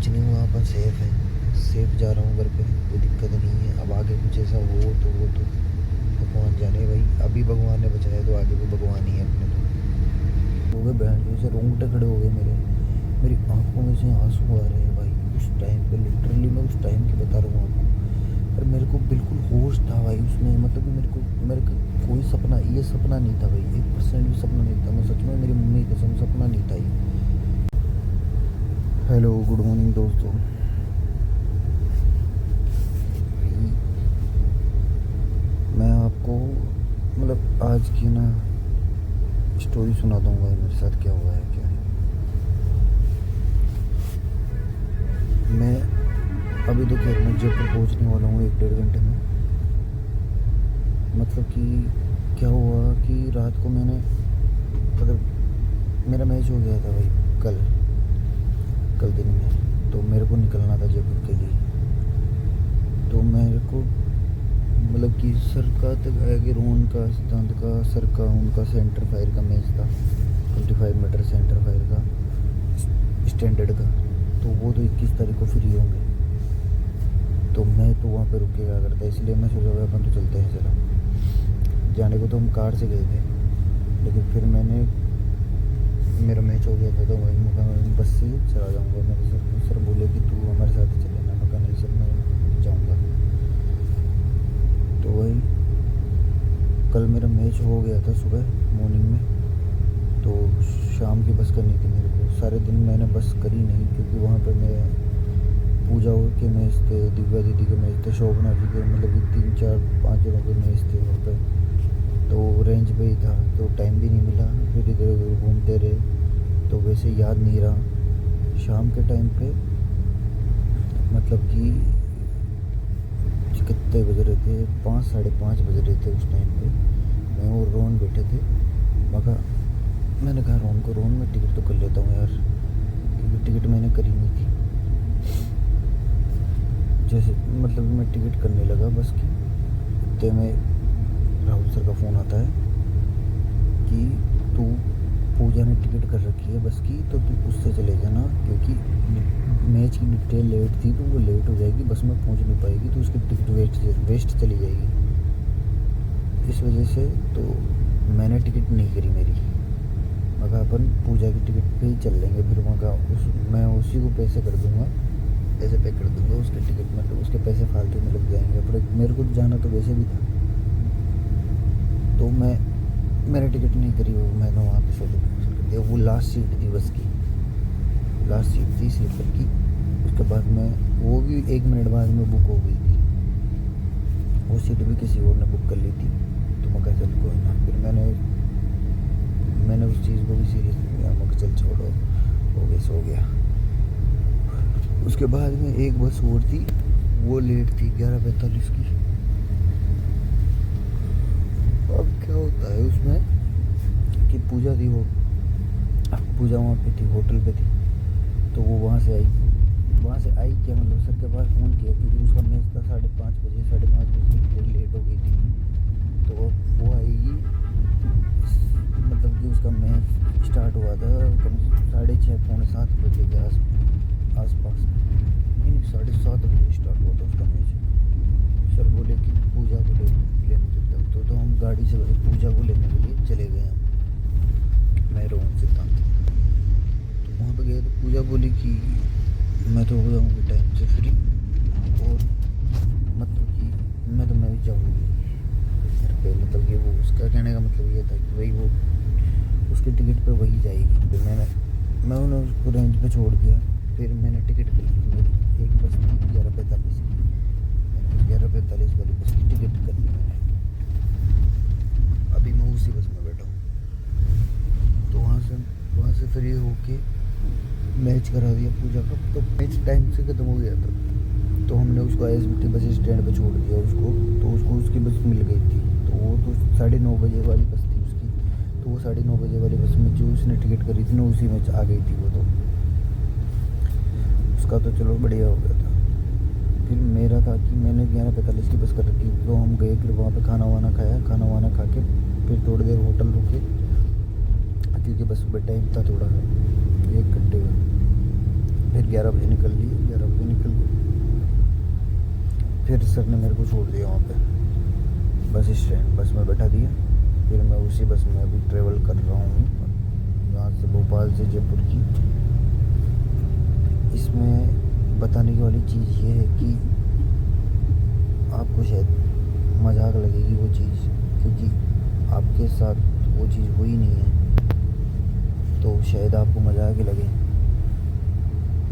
कुछ नहीं हुआ, अपन सेफ़ है, सेफ़ जा रहा हूँ घर पे, कोई दिक्कत नहीं है। अब आगे कुछ ऐसा हो तो वो तो भगवान जाने भाई। अभी भगवान ने बचाया तो आगे भी भगवान ही है अपने। तो हो गए बहन जो से रोंगटे खड़े हो गए मेरी आंखों में से आंसू आ रहे हैं भाई। उस टाइम पे लिटरली मैं उस टाइम की बता रहा हूँ आपको। पर मेरे को बिल्कुल होश था भाई उसमें, मतलब कि मेरे को कोई सपना, ये सपना नहीं था भाई, 1% भी सपना नहीं था। मैं सच में, मेरी मम्मी की कसम, सपना नहीं था ये। हेलो, गुड मॉर्निंग दोस्तों। भाई मैं आपको मतलब आज की ना स्टोरी सुना दूंगा भाई, मेरे साथ क्या हुआ है क्या है। मैं अभी देखिए, मैं जयपुर पहुंचने वाला हूँ 1-1.5 घंटे में। मतलब कि क्या हुआ कि रात को मैंने, मतलब मेरा मैच हो गया था भाई कल दिन में, तो मेरे को निकलना था जयपुर के लिए। तो मेरे को मतलब कि सर का तक आगे रोन का, सिद्धांत का, सर का, उनका सेंटर फायर का मैच था, 25 मीटर सेंटर फायर का, स्टैंडर्ड का। तो वो तो 21 तारीख को फ्री होंगे। तो मैं तो वहाँ पे रुक के क्या करता, इसलिए मैं सोचा भाई अपन तो चलते हैं चला। जाने को तो हम कार से गए थे, लेकिन फिर मेरा मैच हो गया था तो वहीं मैं बस से चला जाऊँगा। मेरे सर बोले कि तू हमारे साथ ही चलेना। मैं कहा नहीं सर, मैं जाऊँगा। तो वही कल मेरा मैच हो गया था सुबह मॉर्निंग में, तो शाम की बस करनी थी मेरे को। सारे दिन मैंने बस करी नहीं, क्योंकि वहाँ पे मैं पूजा के मैच थे, दिव्या दीदी के मैच थे, शोभना जी के, मतलब कि 3-4-5 जनों के मैच थे वहाँ पे। तो रेंज पे ही था, तो टाइम भी नहीं मिला। फिर इधर उधर घूमते रहे, तो वैसे याद नहीं रहा। शाम के टाइम पे मतलब कि कितने बज रहे थे, 5-5:30 बज रहे थे उस टाइम पे। मैं और रोहन बैठे थे। मगर मैंने कहा रोहन मैं टिकट तो कर लेता हूँ यार, क्योंकि टिकट मैंने करी नहीं थी। जैसे मतलब मैं टिकट करने लगा बस की, इतने में राहुल सर का फ़ोन आता है कि तू, पूजा ने टिकट कर रखी है बस की, तो तू उससे चले जाना, क्योंकि मैच की डिटेल लेट थी तो वो लेट हो जाएगी, बस में पहुंच नहीं पाएगी, तो उसकी टिकट वेस्ट चली जाएगी इस वजह से। तो मैंने टिकट नहीं करी मेरी। मगर अपन पूजा की टिकट पे ही चल लेंगे, फिर वहाँ का मैं उसी को पैसे कर दूँगा, पैसे पे कर दूँगा उसके टिकट में, तो उसके पैसे फालतू में लग जाएंगे। पर मेरे को जाना तो वैसे भी था, तो मैंने टिकट नहीं करी। वो मैंने वहाँ पे सोचो कैंसिल कर दिया। वो लास्ट सीट थी बस की, लास्ट सीट थी स्लीपर की। उसके बाद में वो भी 1 मिनट बाद में बुक हो गई थी, वो सीट भी किसी और ने बुक कर ली थी। तो मैं कहा चल कोई ना, फिर मैंने उस चीज़ को भी सीरियस नहीं लिया। मैं चल छोड़ो, हो गया सो गया। उसके बाद में एक बस और थी, वो लेट थी 11:45 की। अब क्या होता है उसमें कि पूजा थी, वो पूजा वहाँ पे थी, होटल पे थी। तो वो वहाँ से आई क्या, मतलब सर के पास फ़ोन किया, क्योंकि उसका मैच था 5:30 बजे, 5:30 बजे की ट्रेन लेट हो गई थी। तो वो आएगी, मतलब कि उसका मैच स्टार्ट हुआ था कम 6:30-6:45 बजे के आसपास। नहीं, 7:30 बजे स्टार्ट हुआ था उसका मैच। सर बोले कि पूजा को लेने चलते हो, तो हम गाड़ी से पूजा को लेने के लिए चले गए हम, मैं रोहन सिद्धांत। तो वहाँ पे गए तो पूजा बोली कि मैं तो हो जाऊँगी टाइम से फ्री, और मतलब कि मैं भी जाऊँगी घर पे। मतलब कि वो उसका कहने का मतलब ये था कि भाई वो उसकी टिकट पे वही जाएगी। फिर मैं उन्हें उसको रेंज पे छोड़ दिया। फिर मैंने टिकट कर ली, मेरी एक बस थी 11:45 की, मैंने उस 11:45 वाली बस की टिकट कर ली मैंने। अभी मैं उसी बस में बैठा हूँ। तो वहाँ से फ्री होके मैच करा दिया पूजा का। तो मैच टाइम से ख़त्म हो गया था, तो हमने उसको ISBT बस स्टैंड पे छोड़ दिया उसको। तो उसको उसकी बस मिल गई थी, तो वो तो 9:30 बजे वाली बस थी उसकी। तो वो 9:30 बजे वाली बस में जो उसने टिकट करी थी ना, उसी में आ गई थी वो। तो उसका तो चलो बढ़िया हो गया था। फिर मेरा था कि मैंने 11:45 की बस कर रखी, तो हम गए, फिर वहाँ पे खाना वाना खाया, खाना वाना खा के फिर थोड़ी देर होटल रुके, क्योंकि बस सुबह टाइम था थोड़ा सा, 1 घंटे का। फिर फिर 11 बजे निकल लिए, 11 बजे निकल गए। फिर सर ने मेरे को छोड़ दिया वहाँ पे बस स्टैंड, बस में बैठा दिया। फिर मैं उसी बस में अभी ट्रेवल कर रहा हूँ यहाँ से, भोपाल से जयपुर की। इसमें बताने की वाली चीज़ ये है कि आपको शायद मजाक लगेगी वो चीज़, क्योंकि आपके साथ वो चीज़ हुई नहीं है, तो शायद आपको मजाक ही लगे।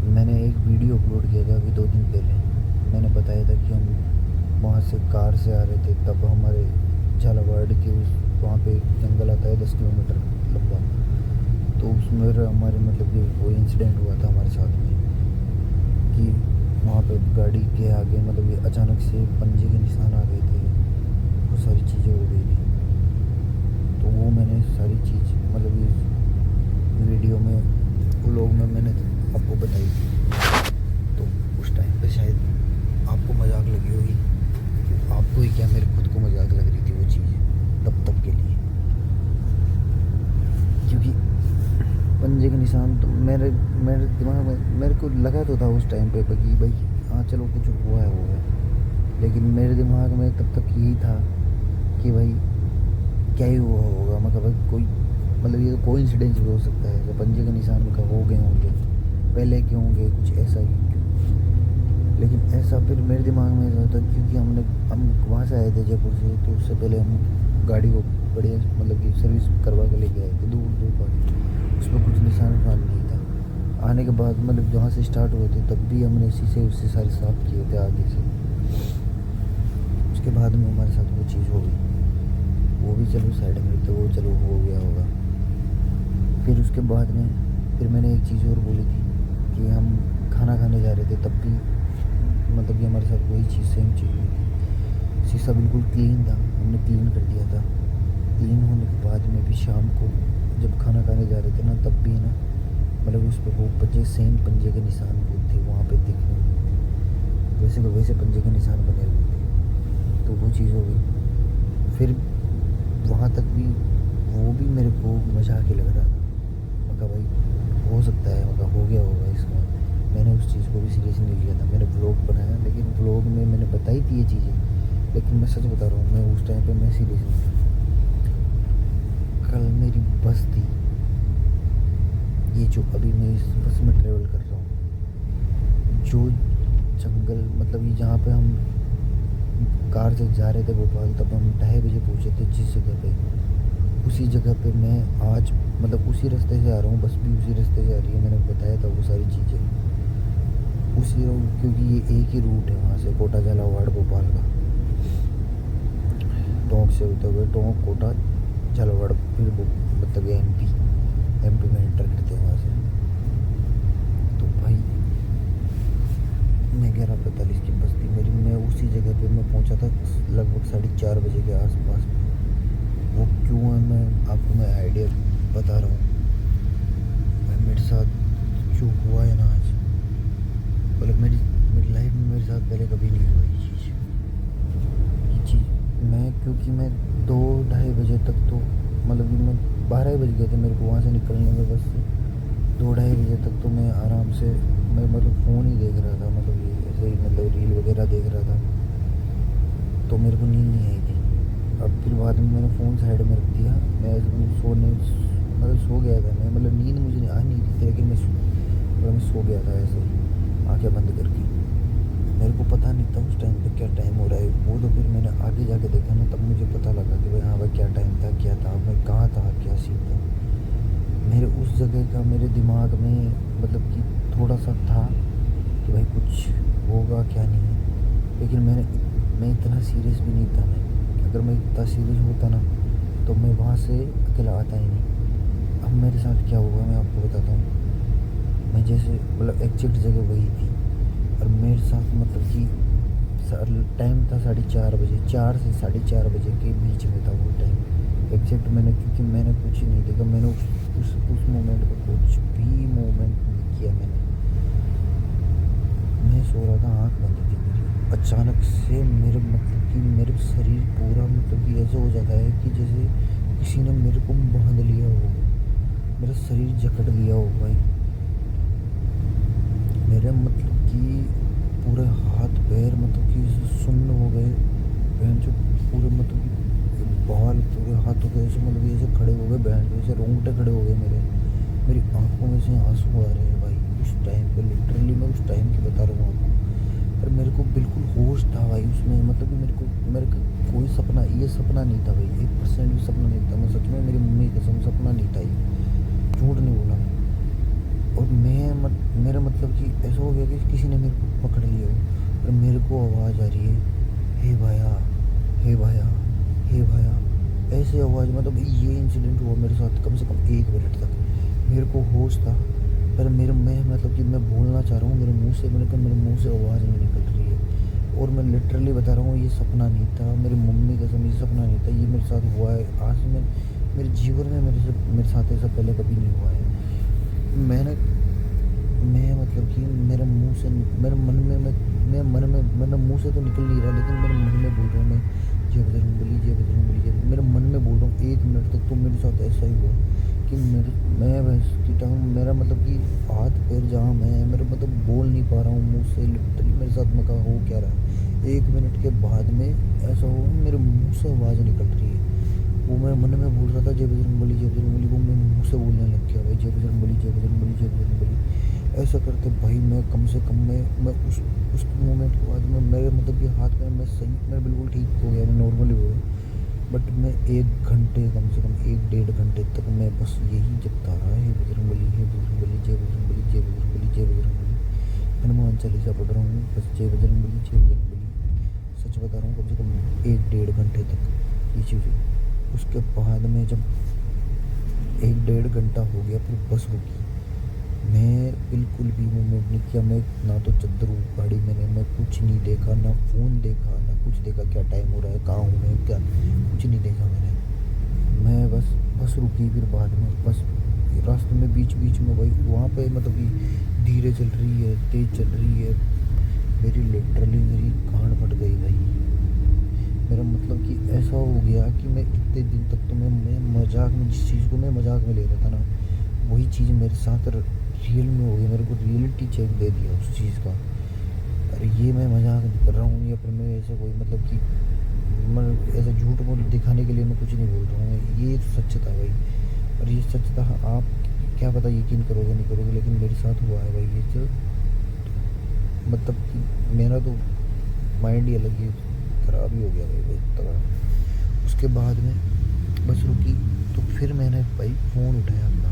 मैंने एक वीडियो अपलोड किया था अभी 2 दिन पहले। मैंने बताया था कि हम वहाँ से कार से आ रहे थे, तब हमारे झालावाड़ के उस वहाँ पे एक जंगल आता है 10 किलोमीटर लंबा, तो उसमें हमारे मतलब कि वो इंसिडेंट हुआ था हमारे साथ में कि वहाँ पे गाड़ी के आगे मतलब ये अचानक से पंजे के निशान आ गए थे, बहुत सारी चीज़ें हो गई थी। तो वो मैंने सारी चीज़ मतलब ये वीडियो में, व्लॉग में मैंने आपको बताई थी। तो उस टाइम पे शायद आपको मजाक लगी होगी, आपको ही क्या मेरे खुद को मजाक लग रही थी वो चीज़ तब के लिए, क्योंकि पंजे के निशान तो मेरे दिमाग में मेरे को लगा तो था उस टाइम पे कि भाई हाँ चलो कुछ हुआ है, लेकिन मेरे दिमाग में तब तक यही था कि भाई क्या ही हुआ होगा, मतलब कोई मतलब ये तो कोई इंसिडेंस भी हो सकता है, जब पंजे के निशान में हो गए होंगे पहले क्यों होंगे, कुछ ऐसा ही क्यों। लेकिन ऐसा फिर मेरे दिमाग में ऐसा था क्योंकि हम वहाँ से आए थे जयपुर से, तो उससे पहले हम गाड़ी को बढ़िया मतलब कि सर्विस करवा के लेके आए थे दूर पर, उसमें कुछ निशान नहीं था। आने के बाद मतलब जहाँ से स्टार्ट हुए थे तब भी हमने शीशे उससे सारे साफ़ किए थे आगे से। उसके बाद में हमारे साथ वो चीज़ हो गई, वो भी चलो साइड में, तो वो चलो हो गया होगा। फिर उसके बाद में फिर मैंने एक चीज़ और बोली थी कि हम खाना खाने जा रहे थे, तब भी मतलब कि हमारे साथ वही चीज़ सेम चीज़ हुई थी। शीशा बिल्कुल क्लीन था, हमने क्लीन कर दिया था। क्लीन होने के बाद में भी शाम को जब खाना खाने जा रहे थे ना, तब भी ना मतलब उस पर वो सेम पंजे के निशान वो थे वहाँ पे दिखने हुए थे, वैसे को वैसे पंजे के निशान बने हुए थे। तो वो चीज़ हो गई। फिर वहाँ तक भी वो भी मेरे को मजाक ही लग रहा था, मगर भाई हो सकता है, मगर हो गया होगा इसका। मैंने उस चीज़ को भी सीरियस नहीं लिया था। मैंने व्लॉग बनाया, लेकिन व्लॉग में मैंने बताई थी ये चीज़ें, लेकिन मैं सच बता रहा हूँ मैं उस टाइम पे मैं सीरियस नहीं था। कल मेरी बस थी, ये जो अभी मैं इस बस में ट्रेवल कर रहा हूँ, जो जंगल मतलब ये जहाँ पे हम कार से जा रहे थे भोपाल, तब हम 2:30 बजे पहुँचे थे जिस जगह पे, उसी जगह पे मैं आज मतलब उसी रास्ते से आ रहा हूँ, बस भी उसी रास्ते से आ रही है। मैंने बताया था वो सारी चीज़ें उसी, क्योंकि ये एक ही रूट है वहाँ से कोटा झालावाड़ भोपाल का, टोंक से होते हुए टोंक कोटा झालावाड़, फिर मतलब एमपी में एंटर करते हैं वहाँ से। तो भाई मैं 11:45 की बस थी मेरी, मैं उसी जगह पे मैं पहुँचा था लगभग 4:30 बजे के आसपास। वो क्यों है मैं आपको मैं आइडिया बता रहा हूँ। भाई मेरे साथ जो हुआ है ना आज, मतलब मेरी लाइफ में मेरे साथ पहले कभी नहीं हुआ ये चीज़। मैं क्योंकि मैं 2-2:30 बजे तक तो मतलब कि मैं 12 बज गए थे मेरे को वहाँ से निकलने में बस से। 2-2:30 बजे तक तो मैं आराम से मैं मतलब फ़ोन ही देख रहा था, मतलब ये ऐसे ही मतलब रील वगैरह देख रहा था, तो मेरे को नींद नहीं आई थी। अब फिर बाद में मैंने फ़ोन साइड में रख दिया, मैं सोने मतलब सो गया था मैं, मतलब नींद मुझे आ नहीं रही थी, लेकिन मैं सो गया था ऐसे ही आँखें बंद करके। मेरे को पता नहीं था उस टाइम पे क्या टाइम हो रहा है, वो तो फिर मैंने आगे जाके देखा ना, तब मुझे पता लगा कि भाई हाँ भाई क्या टाइम था, क्या था, मैं कहाँ था, क्या सीन था। मेरे उस जगह का मेरे दिमाग में मतलब कि थोड़ा सा था कि भाई कुछ होगा क्या नहीं, लेकिन मैं इतना सीरियस भी नहीं था। मैं अगर मैं इतना सीरियस होता ना तो मैं वहाँ से अकेला आता ही नहीं। अब मेरे साथ क्या हुआ मैं आपको बताता हूँ। मैं जैसे मतलब एग्जैक्ट जगह वही थी, और मेरे साथ मतलब कि टाइम था 4:30 बजे, 4 से 4:30 बजे के बीच में था वो टाइम एग्जैक्ट। मैंने क्योंकि मैंने कुछ नहीं देखा, मैंने उस मोमेंट पर कुछ भी मोमेंट नहीं किया। मैं सो रहा था, आँख बंद थी मेरी, अचानक से मेरे मतलब कि मेरे शरीर पूरा मतलब कि ऐसा हो जाता है कि जैसे किसी ने मेरे को बांध लिया हो, मेरा शरीर जकड़ लिया हो भाई। गए, बहन जो पूरे मतलब कि बाल पूरे हाथों के ऐसे मतलब ऐसे खड़े हो गए, बहन जो ऐसे रोंगटे खड़े हो गए मेरे, मेरी आंखों में से आंसू आ रहे हैं भाई उस टाइम पे। लिटरली मैं उस टाइम की बता रहा हूँ आपको। पर मेरे को बिल्कुल होश था भाई उसमें, मतलब कि मेरे को कोई सपना, ये सपना नहीं था भाई, 1% भी सपना नहीं था। मैं सच में मेरी मम्मी की कसम सपना नहीं था ये, झूठ नहीं बोला मैं। और मेरा मतलब कि ऐसा हो गया कि किसी ने मेरे को पकड़ लिया हो और मेरे को आवाज़ आ रही है, हे भाया, हे भाया, हे भाया, ऐसे आवाज़। मतलब ये इंसिडेंट हुआ मेरे साथ कम से कम 1 मिनट तक। मेरे को होश था पर मैं मतलब कि मैं बोलना चाह रहा हूँ मेरे मुंह से, मेरे मुंह से आवाज़ नहीं निकल रही है। और मैं लिटरली बता रहा हूँ ये सपना नहीं था, मेरी मम्मी कसम ये सपना नहीं था, ये मेरे साथ हुआ है आज में। मेरे जीवन में मेरे साथ ऐसा पहले कभी नहीं हुआ है। मैं मतलब कि मेरे मुंह से, मेरे मन में मैं मन में मतलब मुंह से तो निकल नहीं रहा, लेकिन मेरे मन में बोल रहा हूँ मैं, जय बजरंगबली, जय बजरंगबली, जय बजरंग। मेरे मन में बोल रहा हूँ 1 मिनट तक। तो मेरे साथ ऐसा ही हुआ कि मैं भैंस की टांग, मेरा मतलब कि हाथ पैर जाम है, मेरा मतलब बोल नहीं पा रहा हूँ मुँह से। लिटरली मेरे साथ मैं कहा हो क्या रहा है। 1 मिनट के बाद में ऐसा हुआ मेरे मुँह से आवाज़ निकल रही है। वो मैं मन में बोल रहा था जय बजरंगबली, जय बजरंगबली, वो मैं मुँह से बोलने लग गया भाई, जय बजरंगबली, जय बजरंगबली, जय बजरंगबली। ऐसा करते भाई मैं कम से कम मैं उस मोमेंट के बाद में मेरे मतलब कि हाथ में मैं सही, मैं बिल्कुल ठीक हो गया, मैं नॉर्मली हो गया। बट मैं 1 घंटे, कम से कम 1 डेढ़ घंटे तक मैं बस यही जपता रहा, हे बजरंगबली, हे बजरंगबली, जय बजरंगबली, जय बजरंगबली, जय बजरंगबली। हनुमान चालीसा पढ़ रहा हूँ बस, जय बजरंगबली, जय बजरंगबली। सच बता रहा हूँ कम से कम 1 डेढ़ घंटे तक ये चीज़ हुई। उसके बाद में जब 1 डेढ़ घंटा हो गया फिर बस रुकी, मैं बिल्कुल भी मूवमेंट नहीं किया। मैं ना तो चद्दर उगाड़ी मैंने, मैं कुछ नहीं देखा, ना फ़ोन देखा, ना कुछ देखा, क्या टाइम हो रहा है, कहाँ हूँ मैं, क्या कुछ नहीं देखा मैंने। मैं बस रुकी फिर बाद में बस रास्ते में बीच बीच में भाई वहाँ पे मतलब कि धीरे चल रही है, तेज़ चल रही है, मेरी लिटरली मेरी गांड फट गई भाई। मेरा मतलब कि ऐसा हो गया कि मैं इतने दिन तक तो मैं मजाक में, जिस चीज़ को मैं मजाक में ले रहा था ना, वही चीज़ मेरे साथ रियल में हो गई। मेरे को रियलिटी चेक दे दिया उस चीज़ का। अरे ये मैं मजाक नहीं कर रहा हूँ, या फिर मैं ऐसा कोई मतलब कि मैं ऐसा झूठ बोल दिखाने के लिए मैं कुछ नहीं बोल रहा हूँ, ये तो सच था भाई। और ये सच था, आप क्या पता यकीन करोगे नहीं करोगे, लेकिन मेरे साथ हुआ है भाई ये जो, मतलब कि मेरा तो माइंड ही अलग ही ख़राब ही हो गया भाई बहुत तगड़ा। उसके बाद में बस रुकी तो फिर मैंने भाई फ़ोन उठाया अपना,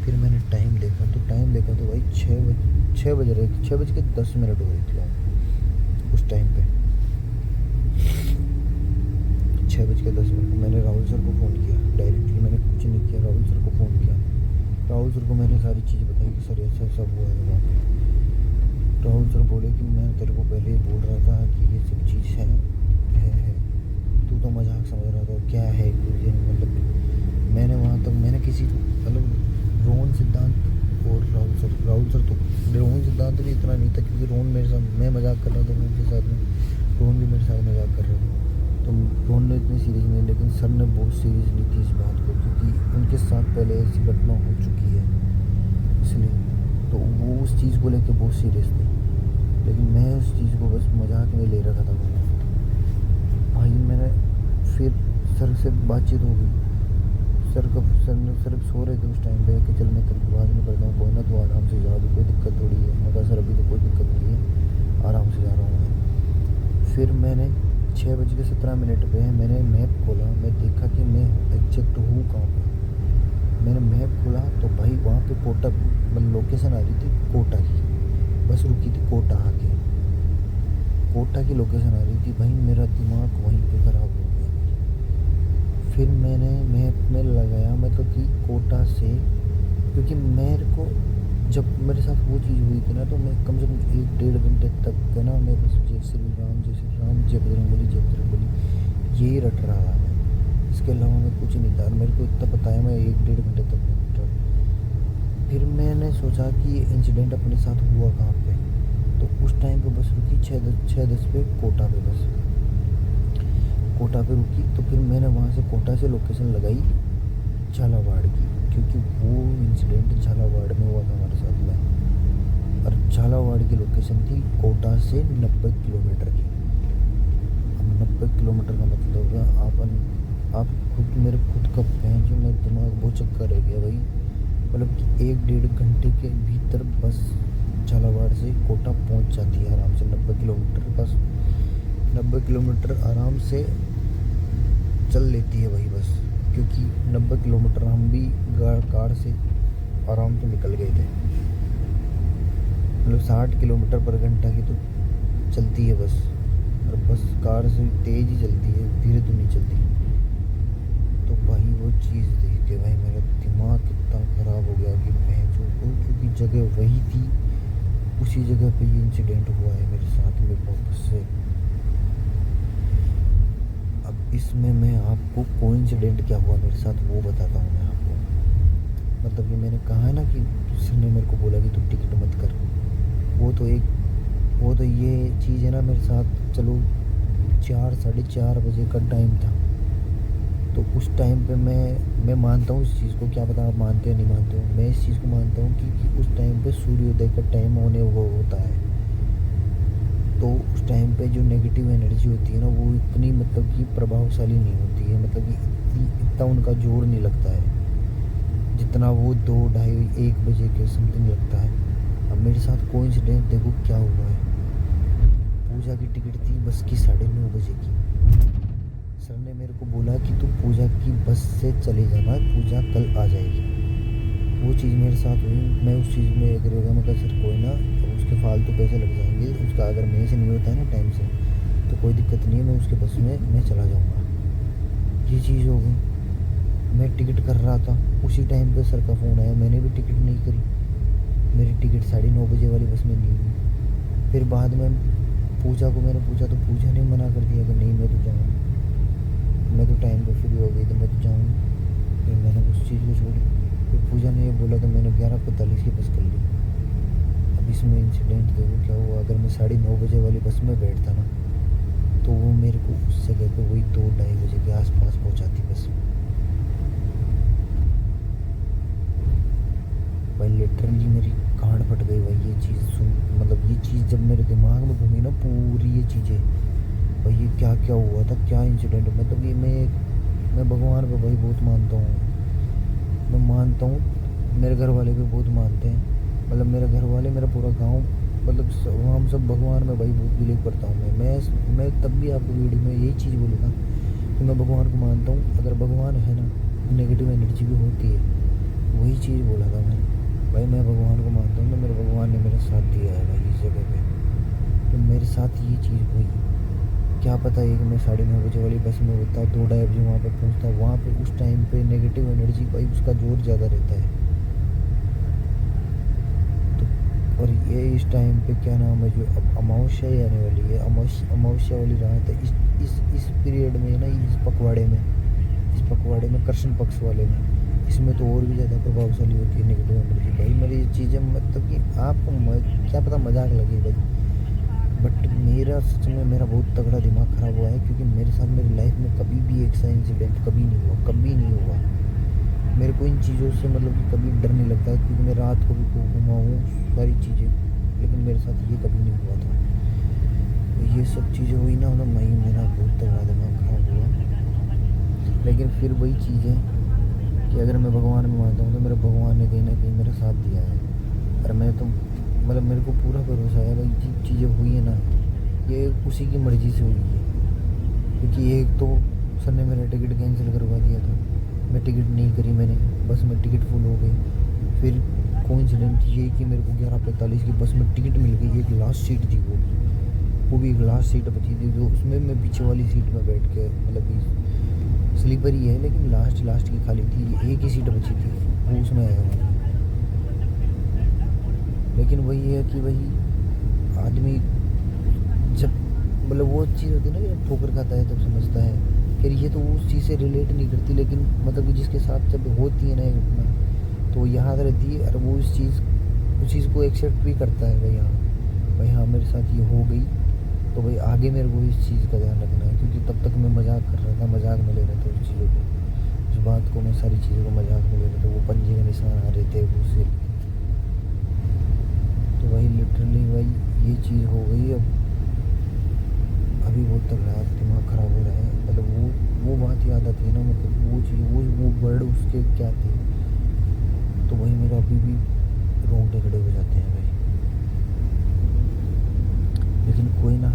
फिर मैंने टाइम देखा तो भाई 6 बज रहे थे, 6:10 हो रही थी उस टाइम पे। 6:10 मैंने राहुल सर को फ़ोन किया डायरेक्टली, मैंने कुछ नहीं किया, राहुल सर को फ़ोन किया। राहुल सर को मैंने सारी चीज़ बताई कि सर ऐसा ऐसा हुआ है वहाँ पे। राहुल सर बोले कि मैं तेरे को पहले ही बोल रहा था कि ये सब चीज़ है, तू तो मजाक समझ रहा था, क्या है कुछ मतलब। मैंने वहाँ तक मैंने किसी मतलब रोहन सिद्धांत और राहुल सर तो, रोहन सिद्धांत भी इतना नहीं था क्योंकि रोहन मेरे साथ, मैं मजाक कर रहा था रोहन के साथ में, रोहन भी मेरे साथ मजाक कर रहा था, तो रोहन ने इतनी सीरियस नहीं, लेकिन सर ने बहुत सीरियस ली थी इस बात को, क्योंकि उनके साथ पहले ऐसी घटना हो चुकी है इसलिए। तो वो उस चीज़ को लेकर बहुत सीरियस थे, लेकिन मैं उस चीज़ को बस मजाक में ले रखा था भाई। मैंने फिर सर से बातचीत हो गई, सर सो रहे थे उस टाइम पे कि चल मैं तेरे को बाद में करता हूँ, कोई ना तू आराम से जा, कोई दिक्कत थोड़ी है। मैं कहा सर अभी तो कोई दिक्कत नहीं है, आराम से जा रहा हूँ मैं। फिर मैंने 6:17 पे मैंने मैप खोला, मैं देखा कि मैं एग्जैक्ट हूँ कहाँ पे। मैंने मैप खोला तो भाई वहाँ पे कोटा, मतलब लोकेशन आ रही थी कोटा की, बस रुकी थी कोटा आके, कोटा की लोकेशन आ रही थी भाई। मेरा दिमाग वहीं पे ख़राब हो गया भाई। फिर मैंने मैप में लगाया मतलब कि कोटा से, क्योंकि मेरे को जब मेरे साथ वो चीज़ हुई थी ना, तो मैं कम से कम 1 डेढ़ घंटे तक का ना मैं बस जय श्री राम, जय श्री राम, जय बजरंगबली, जय बजरंगबली यही रट रहा था मैं। इसके अलावा मैं कुछ नहीं था, और मेरे को इतना पता है मैं 1 डेढ़ घंटे तक मैं रट रहा। फिर मैंने सोचा कि ये इंसिडेंट अपने साथ हुआ कहाँ पे, तो उस टाइम पे बस रुकी 6:10 पे कोटा पे, बस कोटा पे रुकी। तो फिर मैंने वहाँ से कोटा से लोकेशन लगाई झालावाड़ की, क्योंकि वो इंसिडेंट झालावाड़ में हुआ था हमारे साथ में, और झालावाड़ की लोकेशन थी कोटा से 90 किलोमीटर की। 90 किलोमीटर का मतलब है आप खुद मेरे खुद का फैन जो मेरे दिमाग बहुत चक्कर रह गया भाई। मतलब कि 1-1.5 घंटे के भीतर बस झालावाड़ से कोटा पहुंच जाती है आराम से। 90 किलोमीटर बस 90 किलोमीटर आराम से चल लेती है भाई बस। क्योंकि 90 किलोमीटर हम भी कार से आराम से निकल गए थे। मतलब 60 किलोमीटर पर घंटा की तो चलती है बस। और बस कार से तेज़ ही चलती है, धीरे तो नहीं चलती। तो भाई वो चीज़ देख के भाई मेरा दिमाग इतना ख़राब हो गया कि मैं जो क्योंकि जगह वही थी, उसी जगह पे ये इंसिडेंट हुआ है मेरे साथ में वापस से। अब इसमें मैं आपको कोइंसिडेंट क्या हुआ मेरे साथ वो बताता हूँ मैं आपको। मतलब कि मैंने कहा है ना कि सर ने मेरे को बोला कि तू टिकट मत कर। वो तो ये चीज़ है ना मेरे साथ। चलो 4-4:30 बजे का टाइम था। तो उस टाइम पे मैं मानता हूँ इस चीज़ को, क्या पता आप मानते हो नहीं मानते हो, मैं इस चीज़ को मानता हूँ कि उस टाइम पे सूर्योदय का टाइम होने वो होता है। तो उस टाइम पे जो नेगेटिव एनर्जी होती है ना वो इतनी मतलब कि प्रभावशाली नहीं होती है। मतलब कि इतना उनका जोर नहीं लगता है जितना वो 2-2:30-1 बजे के समथिंग लगता है। अब मेरे साथ कोइंसिडेंस देखो क्या हुआ है। पूजा की टिकट थी बस की 9:30 बजे की। सर ने मेरे को बोला कि तू पूजा की बस से चले जाना, पूजा कल आ जाएगी। वो चीज़ मेरे साथ हुई। मैं उस चीज़ में एग्री हो गया। मैं कहा सर कोई ना, अब उसके फालतू पैसे लग जाएंगे, उसका अगर मेरे से नहीं होता है ना टाइम से तो कोई दिक्कत नहीं है, मैं उसके बस में मैं चला जाऊँगा। ये चीज़ हो गई। मैं टिकट कर रहा था, उसी टाइम पे सर का फ़ोन आया, मैंने भी टिकट नहीं करी। मेरी टिकट 9:30 बजे वाली बस में नहीं हुई। फिर बाद में पूजा को मैंने पूछा तो पूजा ने मना कर दिया कि नहीं मैं तो जाऊँगी, मैं तो टाइम पे फ्री हो गई तो मैं तो जाऊँगी। फिर मैंने उस चीज़ को छोड़ी। फिर पूजा ने ये बोला तो मैंने 11:45 की बस कर ली। अब इसमें इंसिडेंट देखो क्या हुआ। अगर मैं 9:30 बजे वाली बस में बैठता ना तो वो मेरे को उस जगह पे वही 2-2:30 बजे के आसपास पहुँचाती बस। भाई लिटरली मेरी गांड फट गई भाई ये चीज़ सुन। मतलब ये चीज़ जब मेरे दिमाग में घूमी ना पूरी ये चीज़ें, भाई ये क्या क्या हुआ था, क्या इंसिडेंट। मतलब ये मैं भगवान पे भाई बहुत मानता हूँ। मैं मानता हूँ, मेरे घर वाले भी बहुत मानते हैं। मतलब मेरे घर वाले, मेरा पूरा गांव, मतलब हम सब भगवान में भाई बहुत बिलीव करता हूँ। मैं तब भी आपको वीडियो में यही चीज़ बोलूँगा कि मैं भगवान को मानता हूँ। अगर भगवान है ना, नेगेटिव एनर्जी भी होती है, वही चीज़ बोला था मैं। भाई मैं भगवान को मानता हूँ, तो मेरे भगवान ने मेरा साथ दिया है भाई इस जगह पे। तो मेरे साथ ये चीज़ हुई। क्या पता है कि मैं 9:30 बजे वाली बस में होता, 2-2:30 बजे वहाँ पे पहुँचता। वहाँ पे उस टाइम पे नेगेटिव एनर्जी भाई उसका जोर ज़्यादा रहता है। तो और ये इस टाइम पे क्या नाम है, जो अब अमावस्या ही आने वाली है, अमावस्या वाली रात है। इस पीरियड में ना, इस पखवाड़े में कृष्ण पक्ष वाले में, इसमें तो और भी ज़्यादा प्रभावशाली होती है नेगेटिव एनर्जी भाई। मेरी ये चीज़ें मतलब कि आपको क्या पता मजाक लगे भाई, बट मेरा सच में मेरा बहुत तगड़ा दिमाग ख़राब हुआ है। क्योंकि मेरे साथ मेरी लाइफ में कभी भी एक सा इंसिडेंट कभी नहीं हुआ, कभी नहीं हुआ। मेरे को इन चीज़ों से मतलब कि कभी डर नहीं लगता है, क्योंकि मैं रात को भी खूब घुमा हूँ सारी चीज़ें, लेकिन मेरे साथ ये कभी नहीं हुआ था। तो ये सब चीज़ें हुई ना, मतलब भाई मेरा बहुत तगड़ा दिमाग ख़राब हुआ। लेकिन फिर वही चीज़ है कि अगर मैं भगवान में मानता हूँ तो मेरे भगवान ने कहीं ना कहीं मेरा साथ दिया है। और मैं तो मतलब मेरे को पूरा भरोसा है भाई, जी चीज़ें हुई है ना ये उसी की मर्ज़ी से हुई है। क्योंकि एक तो सर ने मेरा टिकट कैंसिल करवा दिया था, मैं टिकट नहीं करी मैंने, बस में टिकट फुल हो गई। फिर कोइंसिडेंट ये कि मेरे को 11:45 की बस में टिकट मिल गई। एक लास्ट सीट थी वो भी एक लास्ट सीट बची थी, जो उसमें मैं पीछे वाली सीट में बैठ के, मतलब कि स्लीपर ही है लेकिन लास्ट की खाली थी, एक ही सीट बची थी, वो उसमें आया हूँ। लेकिन वही है कि वही आदमी जब मतलब वो चीज़ होती है ना कि जब ठोकर खाता है तब समझता है। फिर ये तो उस चीज़ से रिलेट नहीं करती, लेकिन मतलब कि जिसके साथ जब होती है ना ये घटना तो याद रहती है। और वो उस चीज़ को एक्सेप्ट भी करता है भाई हाँ मेरे साथ ये हो गई, तो भाई आगे मेरे को इस चीज़ का ध्यान रखना है। क्योंकि तब तक मैं मजाक कर रहा था, मजाक में ले रहा था उस चीज़ों को, उस बात को, मैं सारी चीज़ों को मजाक में ले रहा था। वो पंजे के निशान आ रहे थे उससे, तो वही लिटरली भाई ये चीज़ हो गई। अब भी बहुत तगड़ा दिमाग ख़राब हो रहा है। मतलब वो बात याद आती है ना, मतलब वो चीज़ वो वर्ड उसके क्या थे, तो वही मेरा अभी भी रोंगटे खड़े हो जाते हैं भाई। लेकिन कोई ना,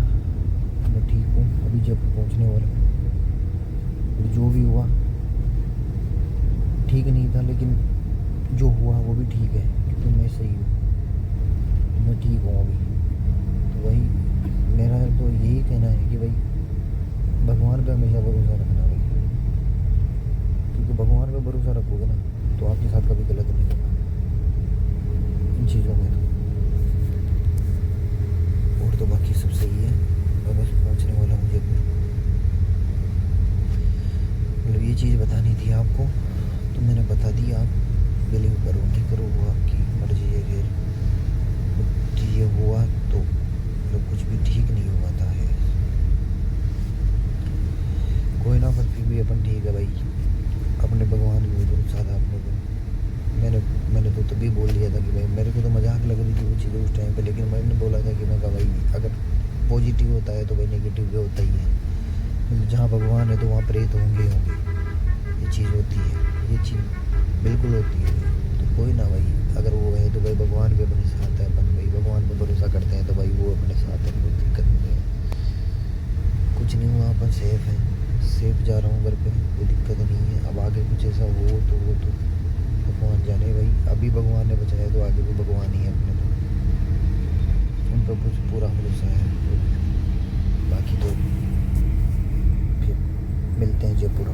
मैं ठीक हूँ, अभी जयपुर पहुँचने वाला हूँ। जो भी हुआ ठीक नहीं था, लेकिन जो हुआ वो भी ठीक है, क्योंकि मैं सही हूँ, तो मैं ठीक हूँ अभी। तो वही मेरा तो यही कहना है कि भाई भगवान पे हमेशा भरोसा रखना भाई, क्योंकि भगवान पे भरोसा रखोगे ना तो आपके साथ कभी गलत नहीं होगा इन चीज़ों में। तो और तो बाकी सब सही है, मैं बस पहुंचने वाला हूँ जयपुर। मतलब ये चीज़ बतानी थी आपको, तो मैंने बता दी। आप बिलीव करो नहीं करो वो आपकी मर्जी है। फिर कुछ ये हुआ तो मतलब कुछ भी ठीक नहीं हुआ था है, कोई ना, पर फिर भी अपन ठीक है भाई। अपने भगवान की भरोसा था अपने को। मैंने तो तभी बोल दिया था कि भाई मेरे को तो मजाक लग रही थी वो चीज़ें उस टाइम पे, लेकिन मैंने बोला था कि मैं कहा भाई अगर पॉजिटिव होता है तो भाई नेगेटिव भी होता ही है, मतलब जहाँ भगवान है तो वहाँ प्रेत होंगे ही होंगे। ये चीज़ होती है, ये चीज़ बिल्कुल होती है। तो कोई ना भाई, अगर वो है तो भाई भगवान भी अपने साथ है। अपन भाई भगवान पर भरोसा करते हैं तो भाई वो अपने साथ है, कोई दिक्कत नहीं है। कुछ नहीं हुआ, अपन सेफ है, सेफ जा रहा हूँ घर पे, कोई दिक्कत नहीं है। अब आगे कुछ ऐसा हो तो वो तो भगवान जाने भाई। अभी भगवान ने बचाया तो आगे भी भगवान ही है अपने, तो उन पर कुछ पूरा भरोसा है। बाकी तो फिर मिलते हैं जयपुर।